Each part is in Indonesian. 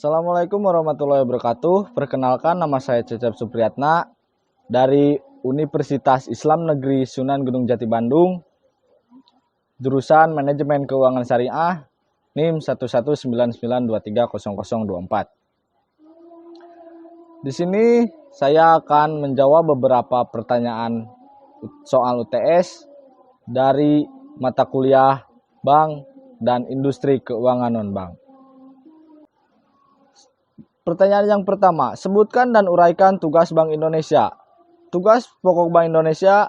Assalamualaikum warahmatullahi wabarakatuh. Perkenalkan, nama saya Cecep Supriyatna dari Universitas Islam Negeri Sunan Gunung Jati Bandung, jurusan Manajemen Keuangan Syariah, NIM 11992300024. Di sini saya akan menjawab beberapa pertanyaan soal UTS dari mata kuliah Bank dan Industri Keuangan Non-Bank. Pertanyaan yang pertama, sebutkan dan uraikan tugas Bank Indonesia. Tugas pokok Bank Indonesia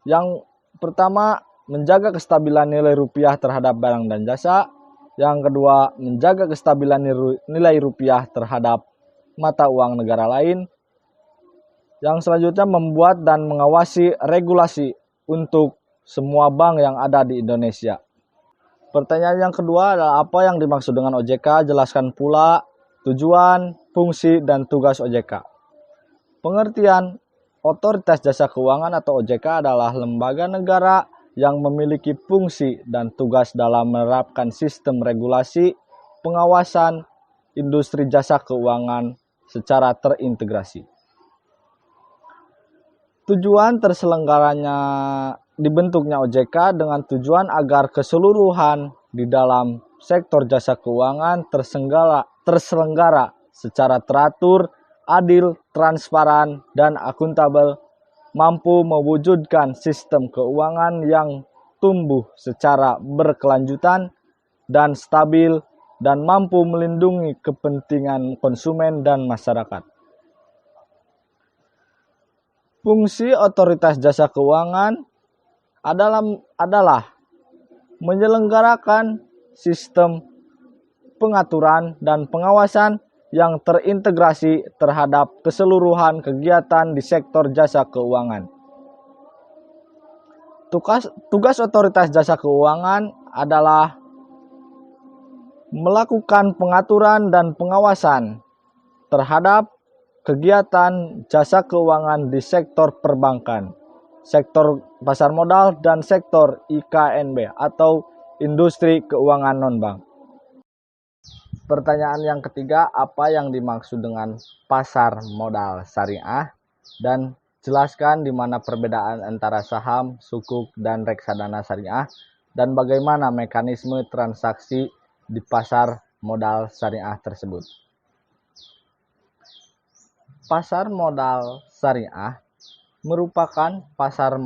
yang pertama, menjaga kestabilan nilai rupiah terhadap barang dan jasa. Yang kedua, menjaga kestabilan nilai rupiah terhadap mata uang negara lain. Yang selanjutnya, membuat dan mengawasi regulasi untuk semua bank yang ada di Indonesia. Pertanyaan yang kedua adalah apa yang dimaksud dengan OJK? Jelaskan pula tujuan, fungsi, dan tugas OJK. Pengertian Otoritas Jasa Keuangan atau OJK adalah lembaga negara yang memiliki fungsi dan tugas dalam menerapkan sistem regulasi pengawasan industri jasa keuangan secara terintegrasi. Tujuan terselenggaranya dibentuknya OJK dengan tujuan agar keseluruhan di dalam sektor jasa keuangan terselenggara secara teratur, adil, transparan, dan akuntabel, mampu mewujudkan sistem keuangan yang tumbuh secara berkelanjutan dan stabil, dan mampu melindungi kepentingan konsumen dan masyarakat. Fungsi Otoritas Jasa Keuangan adalah menyelenggarakan sistem pengaturan dan pengawasan yang terintegrasi terhadap keseluruhan kegiatan di sektor jasa keuangan. Tugas Otoritas Jasa Keuangan adalah melakukan pengaturan dan pengawasan terhadap kegiatan jasa keuangan di sektor perbankan, sektor pasar modal, dan sektor IKNB atau industri keuangan non-bank. Pertanyaan yang ketiga, apa yang dimaksud dengan pasar modal syariah? Dan jelaskan di mana perbedaan antara saham, sukuk, dan reksadana syariah, dan bagaimana mekanisme transaksi di pasar modal syariah tersebut. Pasar modal syariah merupakan pasar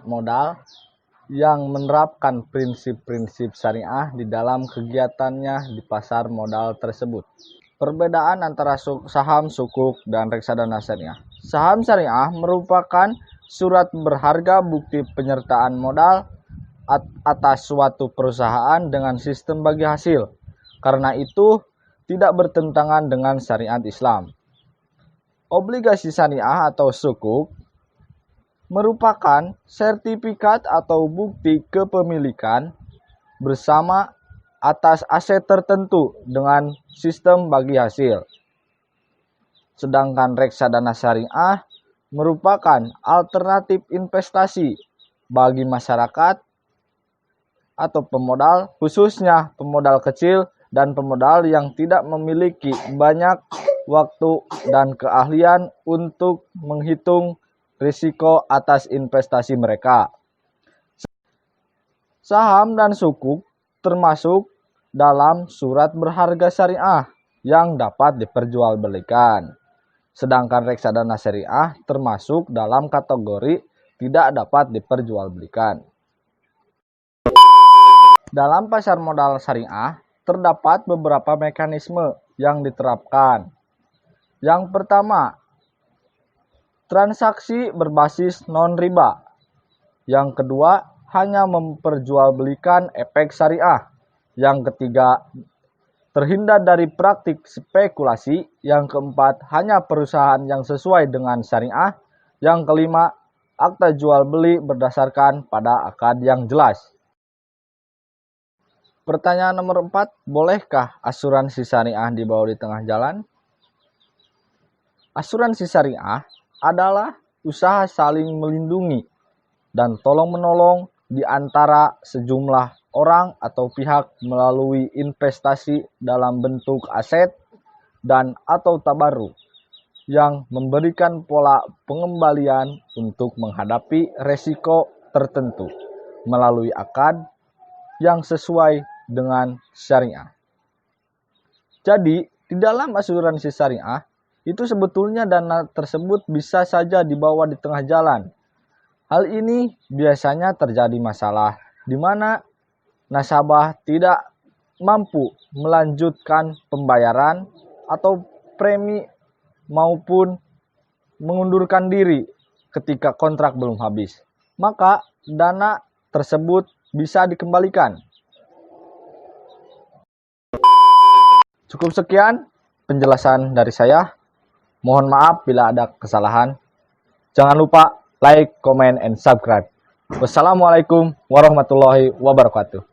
modal yang menerapkan prinsip-prinsip syariah di dalam kegiatannya di pasar modal tersebut. Perbedaan antara saham, sukuk, dan reksadana syariah. Saham syariah merupakan surat berharga bukti penyertaan modal atas suatu perusahaan dengan sistem bagi hasil. Karena itu, tidak bertentangan dengan syariat Islam. Obligasi syariah atau sukuk merupakan sertifikat atau bukti kepemilikan bersama atas aset tertentu dengan sistem bagi hasil. Sedangkan reksadana syariah merupakan alternatif investasi bagi masyarakat atau pemodal, khususnya pemodal kecil dan pemodal yang tidak memiliki banyak waktu dan keahlian untuk menghitung risiko atas investasi mereka. Saham dan sukuk termasuk dalam surat berharga syariah yang dapat diperjualbelikan. Sedangkan reksadana syariah termasuk dalam kategori tidak dapat diperjualbelikan. Dalam pasar modal syariah terdapat beberapa mekanisme yang diterapkan. Yang pertama, transaksi berbasis non-riba. Yang kedua, hanya memperjualbelikan efek syariah. Yang ketiga, terhindar dari praktik spekulasi. Yang keempat, hanya perusahaan yang sesuai dengan syariah. Yang kelima, akta jual beli berdasarkan pada akad yang jelas. Pertanyaan nomor 4, bolehkah asuransi syariah dibawa di tengah jalan? Asuransi syariah adalah usaha saling melindungi dan tolong-menolong di antara sejumlah orang atau pihak melalui investasi dalam bentuk aset dan atau tabarruk yang memberikan pola pengembalian untuk menghadapi resiko tertentu melalui akad yang sesuai dengan syariah. Jadi, di dalam asuransi syariah, itu sebetulnya dana tersebut bisa saja dibawa di tengah jalan. Hal ini biasanya terjadi masalah di mana nasabah tidak mampu melanjutkan pembayaran atau premi maupun mengundurkan diri ketika kontrak belum habis. Maka dana tersebut bisa dikembalikan. Cukup sekian penjelasan dari saya. Mohon maaf bila ada kesalahan. Jangan lupa like, comment, and subscribe. Wassalamualaikum warahmatullahi wabarakatuh.